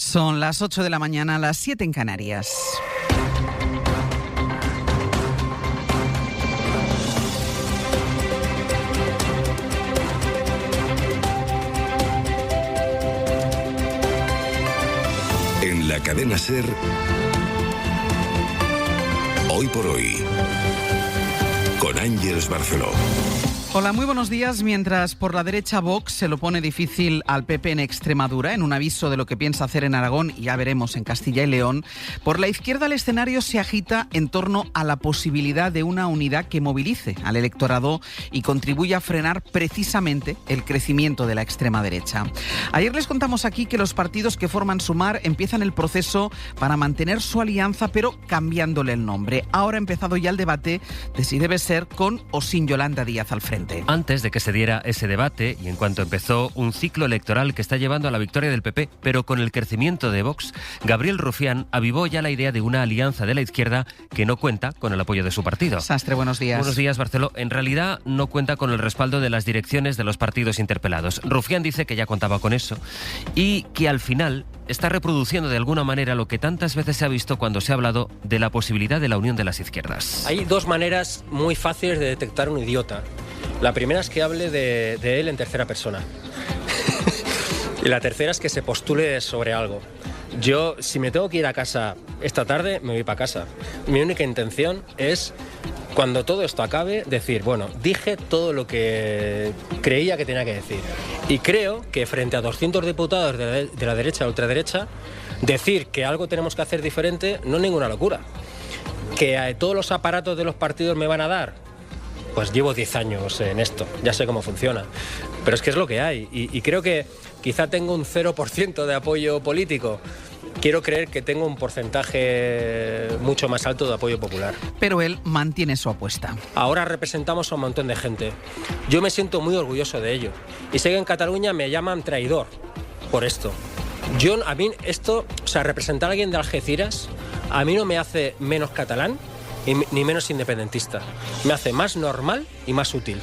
Son las 8 de la mañana, las 7 en Canarias. En la cadena SER, Hoy por Hoy, con Ángeles Barceló. Hola, muy buenos días. Mientras por la derecha Vox se lo pone difícil al PP en Extremadura, en un aviso de lo que piensa hacer en Aragón y ya veremos en Castilla y León, por la izquierda el escenario se agita en torno a la posibilidad de una unidad que movilice al electorado y contribuya a frenar precisamente el crecimiento de la extrema derecha. Ayer les contamos aquí que los partidos que forman Sumar empiezan el proceso para mantener su alianza, pero cambiándole el nombre. Ahora ha empezado ya el debate de si debe ser con o sin Yolanda Díaz al frente. Antes de que se diera ese debate, y en cuanto empezó un ciclo electoral que está llevando a la victoria del PP, pero con el crecimiento de Vox, Gabriel Rufián avivó ya la idea de una alianza de la izquierda que no cuenta con el apoyo de su partido. Sastre, buenos días. Buenos días, Barceló. En realidad no cuenta con el respaldo de las direcciones de los partidos interpelados. Rufián dice que ya contaba con eso y que al final está reproduciendo de alguna manera lo que tantas veces se ha visto cuando se ha hablado de la posibilidad de la unión de las izquierdas. Hay dos maneras muy fáciles de detectar un idiota. La primera es que hable de él en tercera persona. Y la tercera es que se postule sobre algo. Yo, si me tengo que ir a casa esta tarde, me voy para casa. Mi única intención es, cuando todo esto acabe, decir, bueno, dije todo lo que creía que tenía que decir. Y creo que frente a 200 diputados de la derecha a la ultraderecha, decir que algo tenemos que hacer diferente no es ninguna locura. Que todos los aparatos de los partidos me van a dar, pues llevo 10 años en esto, ya sé cómo funciona. Pero es que es lo que hay. Y creo que quizá tengo un 0% de apoyo político. Quiero creer que tengo un porcentaje mucho más alto de apoyo popular. Pero él mantiene su apuesta. Ahora representamos a un montón de gente. Yo me siento muy orgulloso de ello. Y sé que en Cataluña me llaman traidor por esto. A mí esto, o sea, representar a alguien de Algeciras, a mí no me hace menos catalán ni menos independentista. Me hace más normal y más útil.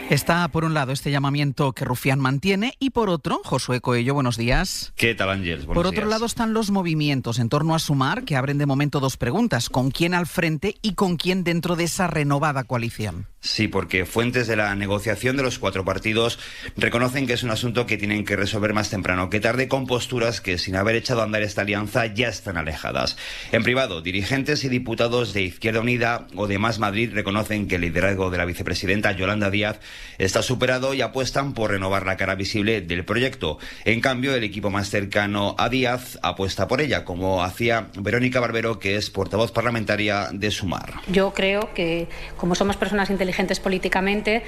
Está por un lado este llamamiento que Rufián mantiene y por otro, Josué Coello, buenos días. ¿Qué tal, Ángeles? Por otro lado están los movimientos en torno a Sumar que abren de momento dos preguntas: ¿con quién al frente y con quién dentro de esa renovada coalición? Sí, porque fuentes de la negociación de los cuatro partidos reconocen que es un asunto que tienen que resolver más temprano que tarde, con posturas que sin haber echado a andar esta alianza ya están alejadas. En privado, dirigentes y diputados de Izquierda Unida o de Más Madrid reconocen que el liderazgo de la vicepresidenta Yolanda Díaz está superado y apuestan por renovar la cara visible del proyecto. En cambio, el equipo más cercano a Díaz apuesta por ella, como hacía Verónica Barbero, que es portavoz parlamentaria de Sumar. Yo creo que, como somos personas inteligentes políticamente,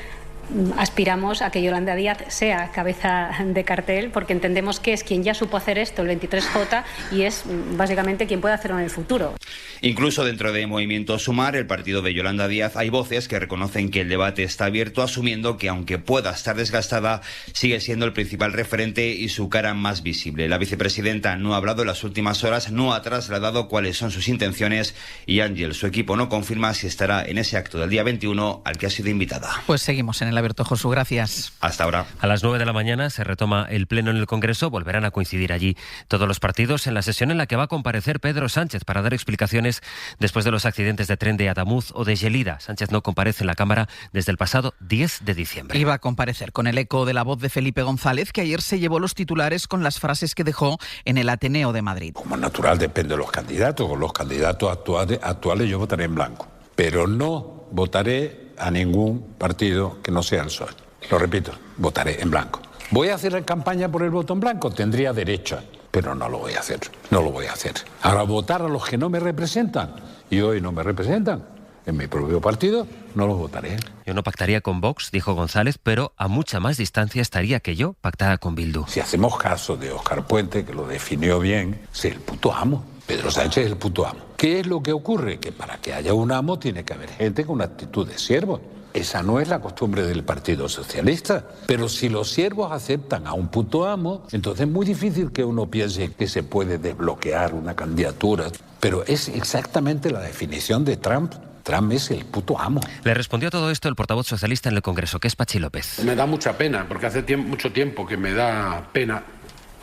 aspiramos a que Yolanda Díaz sea cabeza de cartel, porque entendemos que es quien ya supo hacer esto, el 23J, y es básicamente quien puede hacerlo en el futuro. Incluso dentro de Movimiento Sumar, el partido de Yolanda Díaz, hay voces que reconocen que el debate está abierto, asumiendo que aunque pueda estar desgastada, sigue siendo el principal referente y su cara más visible. La vicepresidenta no ha hablado en las últimas horas, no ha trasladado cuáles son sus intenciones y Ángel, su equipo, no confirma si estará en ese acto del día 21 al que ha sido invitada. Pues seguimos en el abierto, Josu, gracias. Hasta ahora. A las 9 de la mañana se retoma el pleno en el Congreso. Volverán a coincidir allí todos los partidos en la sesión en la que va a comparecer Pedro Sánchez para dar explicaciones después de los accidentes de tren de Adamuz o de Gelida. Sánchez no comparece en la Cámara desde el pasado 10 de diciembre. Iba a comparecer con el eco de la voz de Felipe González, que ayer se llevó los titulares con las frases que dejó en el Ateneo de Madrid. Como es natural, depende de los candidatos. Con los candidatos actuales yo votaré en blanco. Pero no votaré a ningún partido que no sea el PSOE. Lo repito, votaré en blanco. ¿Voy a hacer campaña por el voto en blanco? Tendría derecho, pero no lo voy a hacer. No lo voy a hacer. Ahora, votar a los que no me representan, y hoy no me representan, en mi propio partido, no los votaré. Yo no pactaría con Vox, dijo González, pero a mucha más distancia estaría que yo pactara con Bildu. Si hacemos caso de Óscar Puente, que lo definió bien, es el puto amo. Pedro Sánchez es el puto amo. ¿Qué es lo que ocurre? Que para que haya un amo tiene que haber gente con una actitud de siervo. Esa no es la costumbre del Partido Socialista. Pero si los siervos aceptan a un puto amo, entonces es muy difícil que uno piense que se puede desbloquear una candidatura. Pero es exactamente la definición de Trump. Trump es el puto amo. Le respondió a todo esto el portavoz socialista en el Congreso, que es Pachi López. Me da mucha pena, porque hace mucho tiempo que me da pena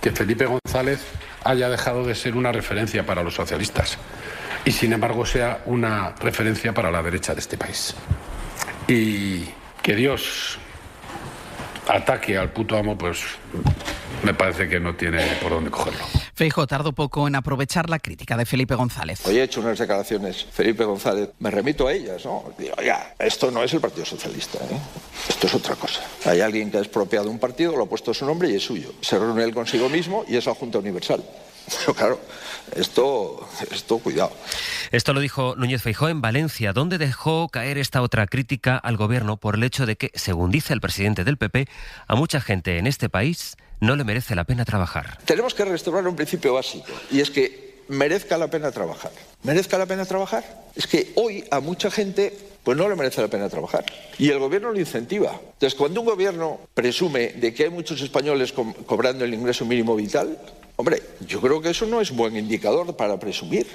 que Felipe González haya dejado de ser una referencia para los socialistas y sin embargo sea una referencia para la derecha de este país. Y que Dios ataque al puto amo, pues me parece que no tiene por dónde cogerlo. Feijóo tardó poco en aprovechar la crítica de Felipe González. Hoy he hecho unas declaraciones, Felipe González, me remito a ellas, ¿no? Digo, oiga, esto no es el Partido Socialista, ¿eh? Esto es otra cosa. Hay alguien que ha expropiado un partido, lo ha puesto a su nombre y es suyo. Se reúne él consigo mismo y es la Junta Universal. Pero claro, esto cuidado. Esto lo dijo Núñez Feijóo en Valencia, donde dejó caer esta otra crítica al gobierno por el hecho de que, según dice el presidente del PP, a mucha gente en este país no le merece la pena trabajar. Tenemos que restaurar un principio básico, y es que merezca la pena trabajar. ¿Merezca la pena trabajar? Es que hoy a mucha gente pues no le merece la pena trabajar. Y el gobierno lo incentiva. Entonces, cuando un gobierno presume de que hay muchos españoles cobrando el ingreso mínimo vital, hombre, yo creo que eso no es buen indicador para presumir.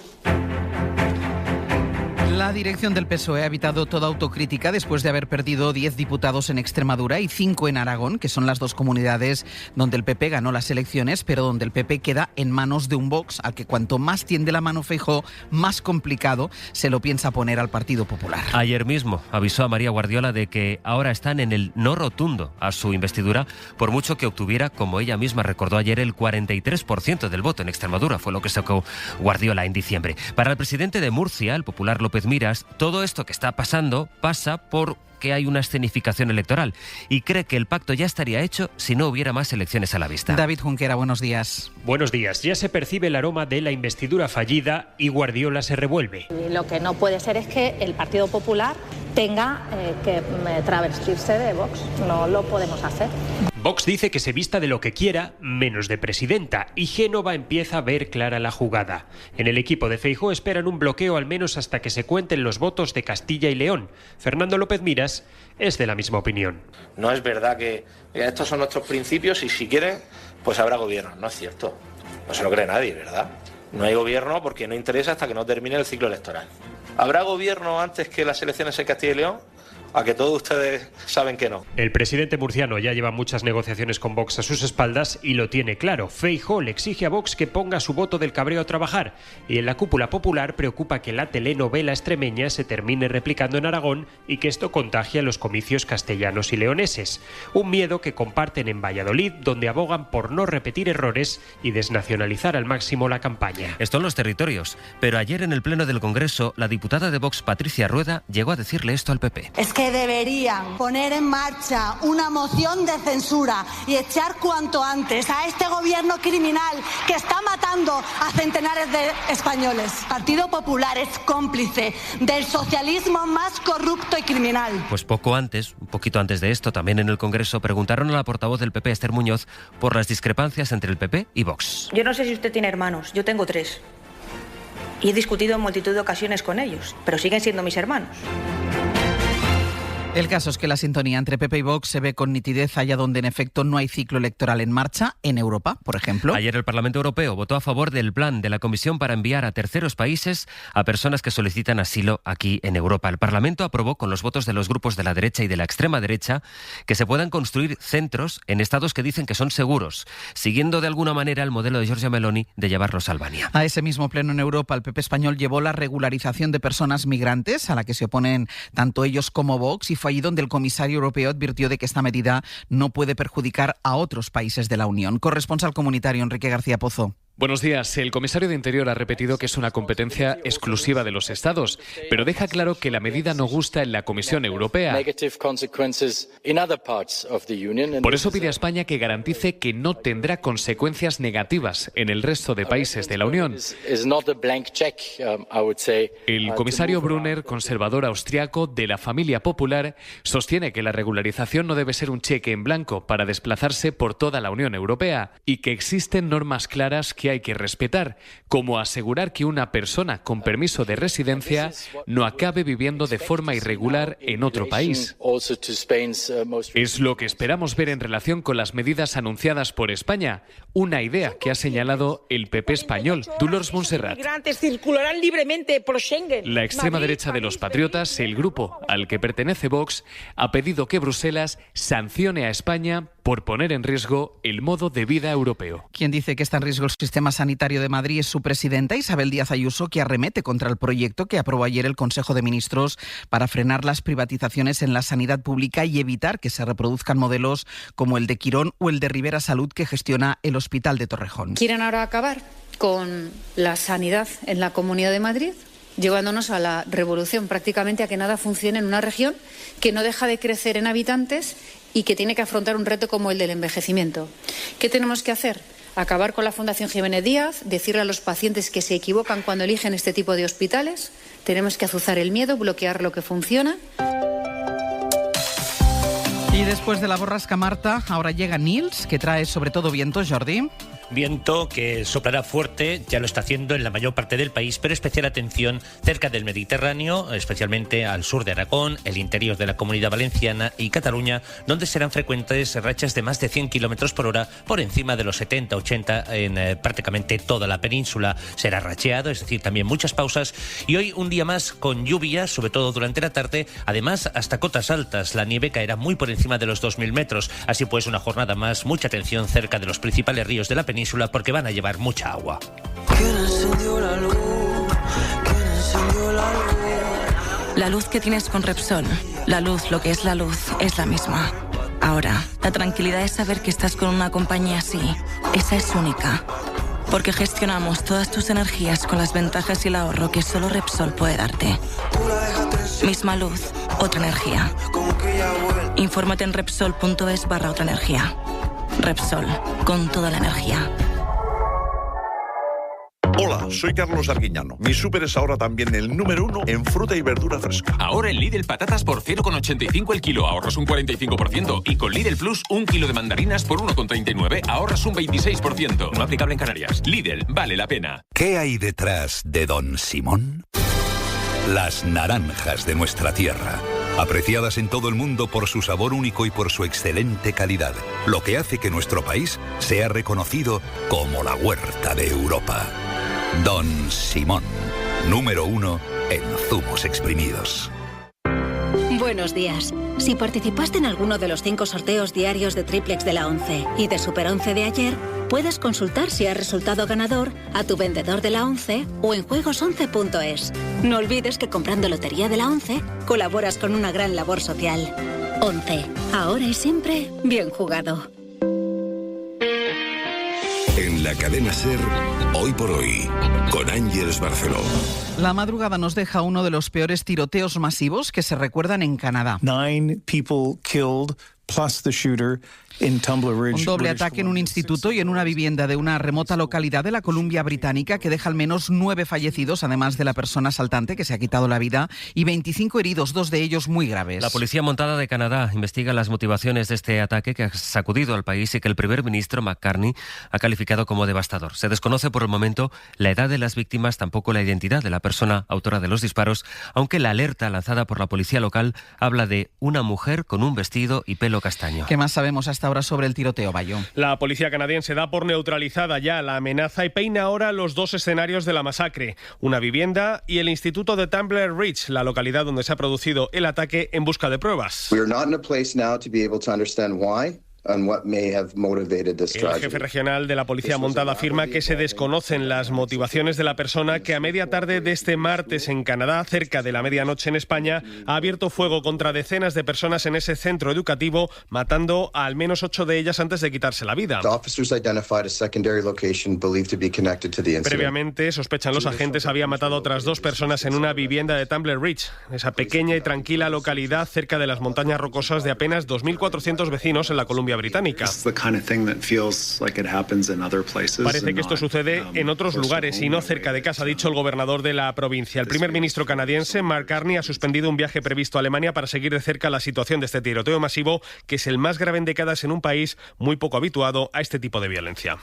La dirección del PSOE ha evitado toda autocrítica después de haber perdido 10 diputados en Extremadura y 5 en Aragón, que son las dos comunidades donde el PP ganó las elecciones, pero donde el PP queda en manos de un Vox al que cuanto más tiende la mano Feijóo, más complicado se lo piensa poner al Partido Popular. Ayer mismo avisó a María Guardiola de que ahora están en el no rotundo a su investidura, por mucho que obtuviera, como ella misma recordó ayer, el 43% del voto en Extremadura, fue lo que sacó Guardiola en diciembre. Para el presidente de Murcia, el popular López Miras, todo esto que está pasando pasa por que hay una escenificación electoral y cree que el pacto ya estaría hecho si no hubiera más elecciones a la vista. David Junquera, buenos días. Buenos días. Ya se percibe el aroma de la investidura fallida y Guardiola se revuelve. Lo que no puede ser es que el Partido Popular tenga que travestirse de Vox. No lo podemos hacer. Vox dice que se vista de lo que quiera, menos de presidenta, y Génova empieza a ver clara la jugada. En el equipo de Feijóo esperan un bloqueo al menos hasta que se cuenten los votos de Castilla y León. Fernando López Miras es de la misma opinión. No es verdad que estos son nuestros principios y si quieren, pues habrá gobierno. No es cierto. No se lo cree nadie, ¿verdad? No hay gobierno porque no interesa hasta que no termine el ciclo electoral. ¿Habrá gobierno antes que las elecciones en Castilla y León? A que todos ustedes saben que no. El presidente murciano ya lleva muchas negociaciones con Vox a sus espaldas y lo tiene claro. Feijóo le exige a Vox que ponga su voto del cabreo a trabajar y en la cúpula popular preocupa que la telenovela extremeña se termine replicando en Aragón y que esto contagie a los comicios castellanos y leoneses. Un miedo que comparten en Valladolid, donde abogan por no repetir errores y desnacionalizar al máximo la campaña. Esto en los territorios, pero ayer en el Pleno del Congreso la diputada de Vox, Patricia Rueda, llegó a decirle esto al PP. Es que deberían poner en marcha una moción de censura y echar cuanto antes a este gobierno criminal que está matando a centenares de españoles. El Partido Popular es cómplice del socialismo más corrupto y criminal. Pues poco antes, un poquito antes de esto, también en el Congreso preguntaron a la portavoz del PP, Esther Muñoz, por las discrepancias entre el PP y Vox. Yo no sé si usted tiene hermanos, yo tengo 3. Y he discutido en multitud de ocasiones con ellos, pero siguen siendo mis hermanos. El caso es que la sintonía entre PP y Vox se ve con nitidez allá donde en efecto no hay ciclo electoral en marcha, en Europa, por ejemplo. Ayer el Parlamento Europeo votó a favor del plan de la Comisión para enviar a terceros países a personas que solicitan asilo aquí en Europa. El Parlamento aprobó con los votos de los grupos de la derecha y de la extrema derecha que se puedan construir centros en estados que dicen que son seguros, siguiendo de alguna manera el modelo de Giorgia Meloni de llevarlos a Albania. A ese mismo pleno en Europa, el PP español llevó la regularización de personas migrantes, a la que se oponen tanto ellos como Vox, y fue allí donde el comisario europeo advirtió de que esta medida no puede perjudicar a otros países de la Unión. Corresponsal comunitario Enrique García Pozo. Buenos días. El comisario de Interior ha repetido que es una competencia exclusiva de los Estados, pero deja claro que la medida no gusta en la Comisión Europea. Por eso pide a España que garantice que no tendrá consecuencias negativas en el resto de países de la Unión. El comisario Brunner, conservador austriaco de la familia popular, sostiene que la regularización no debe ser un cheque en blanco para desplazarse por toda la Unión Europea y que existen normas claras que hay que respetar, como asegurar que una persona con permiso de residencia no acabe viviendo de forma irregular en otro país. Es lo que esperamos ver en relación con las medidas anunciadas por España, una idea que ha señalado el PP español. Dolors Montserrat. Circularán libremente por Schengen. La extrema derecha de los patriotas, el grupo al que pertenece Vox, ha pedido que Bruselas sancione a España por poner en riesgo el modo de vida europeo. Quien dice que está en riesgo el sistema sanitario de Madrid es su presidenta, Isabel Díaz Ayuso, que arremete contra el proyecto que aprobó ayer el Consejo de Ministros para frenar las privatizaciones en la sanidad pública y evitar que se reproduzcan modelos como el de Quirón o el de Rivera Salud, que gestiona el Hospital de Torrejón. ¿Quieren ahora acabar con la sanidad en la Comunidad de Madrid, llevándonos a la revolución, prácticamente a que nada funcione en una región que no deja de crecer en habitantes y que tiene que afrontar un reto como el del envejecimiento? ¿Qué tenemos que hacer? Acabar con la Fundación Jiménez Díaz, decirle a los pacientes que se equivocan cuando eligen este tipo de hospitales. Tenemos que azuzar el miedo, bloquear lo que funciona. Y después de la borrasca Marta, ahora llega Nils, que trae sobre todo viento, Jordi. Viento que soplará fuerte, ya lo está haciendo en la mayor parte del país, pero especial atención cerca del Mediterráneo, especialmente al sur de Aragón, el interior de la Comunidad Valenciana y Cataluña, donde serán frecuentes rachas de más de 100 kilómetros por hora por encima de los 70-80 en prácticamente toda la península. Será racheado, es decir, también muchas pausas, y hoy un día más con lluvia, sobre todo durante la tarde, además hasta cotas altas. La nieve caerá muy por encima de los 2.000 metros, así pues una jornada más, mucha atención cerca de los principales ríos de la península, porque van a llevar mucha agua. La luz que tienes con Repsol, la luz, lo que es la luz, es la misma. Ahora, la tranquilidad es saber que estás con una compañía así. Esa es única. Porque gestionamos todas tus energías con las ventajas y el ahorro que solo Repsol puede darte. Misma luz, otra energía. Infórmate en Repsol.es/otra energía. Repsol, con toda la energía. Hola, soy Carlos Arguiñano. Mi súper es ahora también el número 1 en fruta y verdura fresca. Ahora en Lidl patatas por 0,85 el kilo, ahorras un 45%. Y con Lidl Plus, 1 kilo de mandarinas por 1,39, ahorras un 26%. No aplicable en Canarias. Lidl, vale la pena. ¿Qué hay detrás de Don Simón? Las naranjas de nuestra tierra. Apreciadas en todo el mundo por su sabor único y por su excelente calidad, lo que hace que nuestro país sea reconocido como la huerta de Europa. Don Simón, número 1 en zumos exprimidos. Buenos días. Si participaste en alguno de los 5 sorteos diarios de Triplex de la 11 y de Super 11 de ayer, puedes consultar si has resultado ganador a tu vendedor de la 11 o en juegos11.es. No olvides que comprando Lotería de la 11 colaboras con una gran labor social. 11. Ahora y siempre, bien jugado. En la cadena SER, Hoy por Hoy, con Ángeles Barceló. La madrugada nos deja uno de los peores tiroteos masivos que se recuerdan en Canadá. 9 people killed, plus the shooter. Un doble ataque en un instituto y en una vivienda de una remota localidad de la Columbia Británica que deja al menos 9 fallecidos, además de la persona asaltante que se ha quitado la vida, y 25 heridos, 2 de ellos muy graves. La Policía Montada de Canadá investiga las motivaciones de este ataque que ha sacudido al país y que el primer ministro McCartney ha calificado como devastador. Se desconoce por el momento la edad de las víctimas, tampoco la identidad de la persona autora de los disparos, aunque la alerta lanzada por la policía local habla de una mujer con un vestido y pelo castaño. ¿Qué más sabemos hasta ahora sobre el tiroteo, Bayo? La policía canadiense da por neutralizada ya la amenaza y peina ahora los 2 escenarios de la masacre, una vivienda y el instituto de Tumbler Ridge, la localidad donde se ha producido el ataque, en busca de pruebas. We are not in a place now to be able to understand why. El jefe regional de la Policía Montada afirma que se desconocen las motivaciones de la persona que a media tarde de este martes en Canadá, cerca de la medianoche en España, ha abierto fuego contra decenas de personas en ese centro educativo, matando a al menos 8 de ellas antes de quitarse la vida. Previamente, sospechan los agentes, había matado a otras 2 personas en una vivienda de Tumbler Ridge, esa pequeña y tranquila localidad cerca de las montañas rocosas de apenas 2.400 vecinos en la Columbia Británica. Parece que esto sucede en otros lugares y no cerca de casa, ha dicho el gobernador de la provincia. El primer ministro canadiense, Mark Carney, ha suspendido un viaje previsto a Alemania para seguir de cerca la situación de este tiroteo masivo, que es el más grave en décadas en un país muy poco habituado a este tipo de violencia.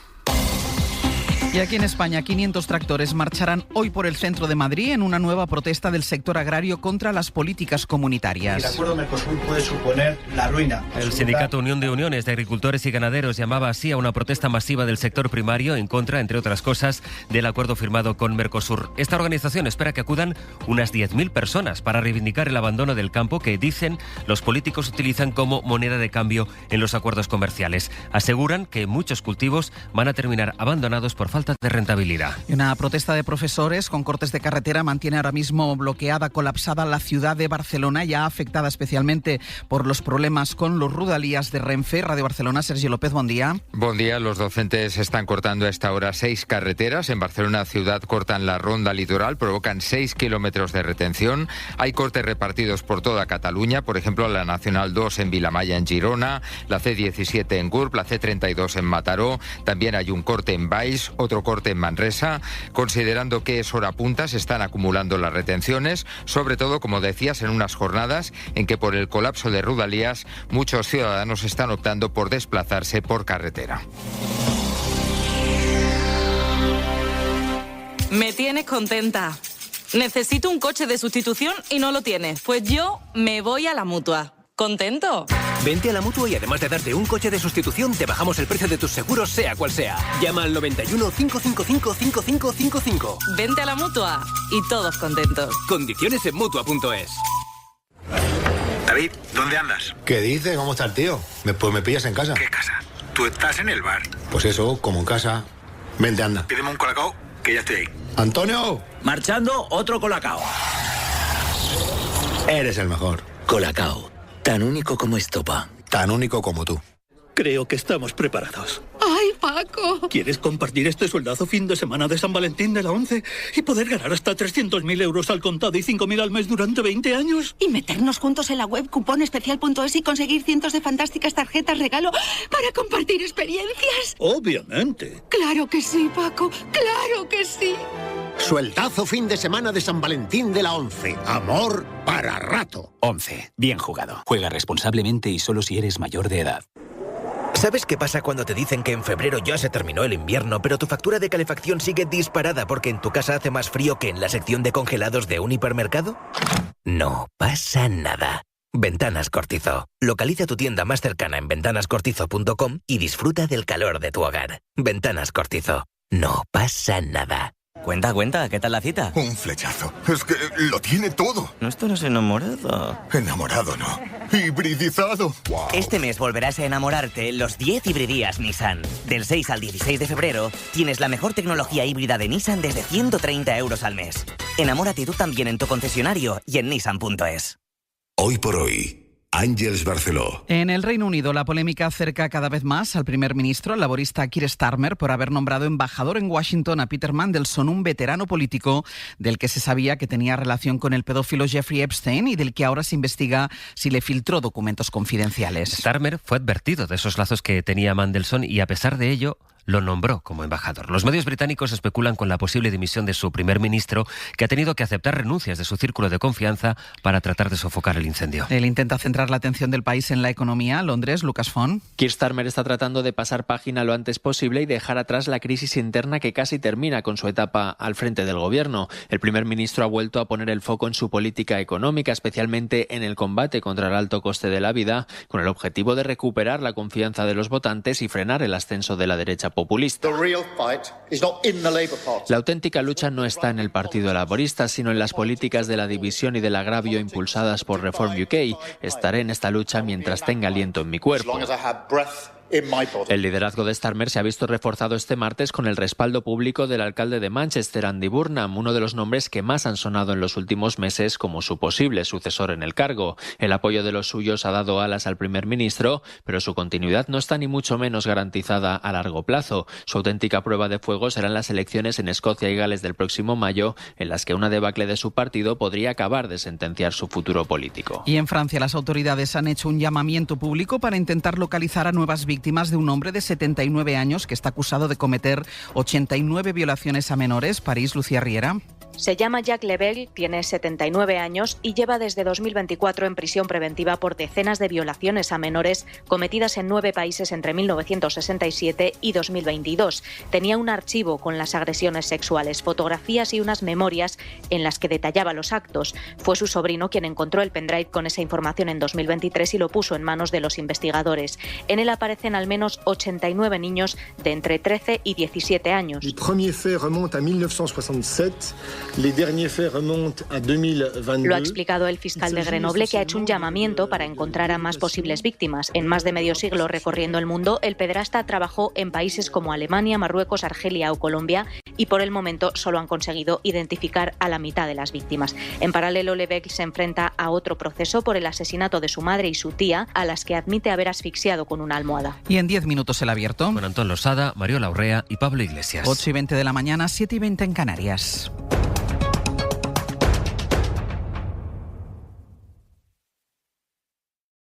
Y aquí en España, 500 tractores marcharán hoy por el centro de Madrid en una nueva protesta del sector agrario contra las políticas comunitarias. El acuerdo Mercosur puede suponer la ruina. El sindicato Unión de Uniones de Agricultores y Ganaderos llamaba así a una protesta masiva del sector primario en contra, entre otras cosas, del acuerdo firmado con Mercosur. Esta organización espera que acudan unas 10.000 personas para reivindicar el abandono del campo que, dicen, los políticos utilizan como moneda de cambio en los acuerdos comerciales. Aseguran que muchos cultivos van a terminar abandonados por falta de rentabilidad. Y una protesta de profesores con cortes de carretera mantiene ahora mismo bloqueada, colapsada la ciudad de Barcelona, ya afectada especialmente por los problemas con los rodalías de Renfe. Radio Barcelona, Sergio López, buen día. Buen día. Los docentes están cortando a esta hora 6 carreteras. En Barcelona ciudad cortan la ronda litoral, provocan 6 kilómetros de retención. Hay cortes repartidos por toda Cataluña, por ejemplo la Nacional 2 en Vilamaya, en Girona, la C17 en Gurb, la C32 en Mataró. También hay un corte en Valls, otro corte en Manresa. Considerando que es hora punta, se están acumulando las retenciones, sobre todo, como decías, en unas jornadas en que por el colapso de rodalías muchos ciudadanos están optando por desplazarse por carretera. Me tienes contenta. Necesito un coche de sustitución y no lo tienes. Pues yo me voy a la Mutua. ¿Contento? Vente a la Mutua y además de darte un coche de sustitución, te bajamos el precio de tus seguros, sea cual sea. Llama al 91 555 5555. Vente a la Mutua y todos contentos. Condiciones en Mutua.es. David, ¿dónde andas? ¿Qué dices? ¿Cómo está el tío? Pues me pillas en casa. ¿Qué casa? Tú estás en el bar. Pues eso, como en casa. Vente, anda. Pídeme un colacao, que ya estoy ahí. ¡Antonio! Marchando, otro colacao. Eres el mejor. Colacao. Tan único como estopa. Tan único como tú. Creo que estamos preparados. ¡Ay, Paco! ¿Quieres compartir este sueldazo fin de semana de San Valentín de la ONCE y poder ganar hasta 300.000 euros al contado y 5.000 al mes durante 20 años? Y meternos juntos en la web cuponespecial.es y conseguir cientos de fantásticas tarjetas regalo para compartir experiencias. Obviamente. ¡Claro que sí, Paco! ¡Claro que sí! Sueldazo fin de semana de San Valentín de la ONCE. Amor para rato. ONCE. Bien jugado. Juega responsablemente y solo si eres mayor de edad. ¿Sabes qué pasa cuando te dicen que en febrero ya se terminó el invierno, pero tu factura de calefacción sigue disparada porque en tu casa hace más frío que en la sección de congelados de un hipermercado? No pasa nada. Ventanas Cortizo. Localiza tu tienda más cercana en ventanascortizo.com y disfruta del calor de tu hogar. Ventanas Cortizo. No pasa nada. Cuenta, ¿qué tal la cita? Un flechazo. Es que lo tiene todo. No estarás enamorado. Enamorado no. Hibridizado. Wow. Este mes volverás a enamorarte los 10 hibridías Nissan. Del 6 al 16 de febrero tienes la mejor tecnología híbrida de Nissan desde 130 euros al mes. Enamórate tú también en tu concesionario y en Nissan.es. Hoy por hoy. Àngels Barceló. En el Reino Unido, la polémica acerca cada vez más al primer ministro, el laborista Keir Starmer, por haber nombrado embajador en Washington a Peter Mandelson, un veterano político del que se sabía que tenía relación con el pedófilo Jeffrey Epstein y del que ahora se investiga si le filtró documentos confidenciales. Starmer fue advertido de esos lazos que tenía Mandelson y, a pesar de ello, lo nombró como embajador. Los medios británicos especulan con la posible dimisión de su primer ministro, que ha tenido que aceptar renuncias de su círculo de confianza para tratar de sofocar el incendio. Él intenta centrar la atención del país en la economía. Londres, Lucas Font. Keir Starmer está tratando de pasar página lo antes posible y dejar atrás la crisis interna que casi termina con su etapa al frente del gobierno. El primer ministro ha vuelto a poner el foco en su política económica, especialmente en el combate contra el alto coste de la vida, con el objetivo de recuperar la confianza de los votantes y frenar el ascenso de la derecha populista. La auténtica lucha no está en el Partido Laborista, sino en las políticas de la división y del agravio impulsadas por Reform UK. Estaré en esta lucha mientras tenga aliento en mi cuerpo. El liderazgo de Starmer se ha visto reforzado este martes con el respaldo público del alcalde de Manchester, Andy Burnham, uno de los nombres que más han sonado en los últimos meses como su posible sucesor en el cargo. El apoyo de los suyos ha dado alas al primer ministro, pero su continuidad no está ni mucho menos garantizada a largo plazo. Su auténtica prueba de fuego serán las elecciones en Escocia y Gales del próximo mayo, en las que una debacle de su partido podría acabar de sentenciar su futuro político. Y en Francia, las autoridades han hecho un llamamiento público para intentar localizar a nuevas víctimas de un hombre de 79 años que está acusado de cometer 89 violaciones a menores. París, Lucía Riera. Se llama Jacques Lebel, tiene 79 años y lleva desde 2024 en prisión preventiva por decenas de violaciones a menores cometidas en 9 países entre 1967 y 2022. Tenía un archivo con las agresiones sexuales, fotografías y unas memorias en las que detallaba los actos. Fue su sobrino quien encontró el pendrive con esa información en 2023 y lo puso en manos de los investigadores. En él aparecen al menos 89 niños de entre 13 y 17 años. Les premiers faits remontent a 1967, les derniers faits remontent a 2022. Lo ha explicado el fiscal de Grenoble, que ha hecho un llamamiento para encontrar a más posibles víctimas. En más de medio siglo recorriendo el mundo, el pederasta trabajó en países como Alemania, Marruecos, Argelia o Colombia y por el momento solo han conseguido identificar a la mitad de las víctimas. En paralelo, Lebel se enfrenta a otro proceso por el asesinato de su madre y su tía, a las que admite haber asfixiado con una almohada. Y en 10 minutos el abierto. Con Antón Losada, Mariola Urrea y Pablo Iglesias. 8:20 de la mañana, 7:20 en Canarias.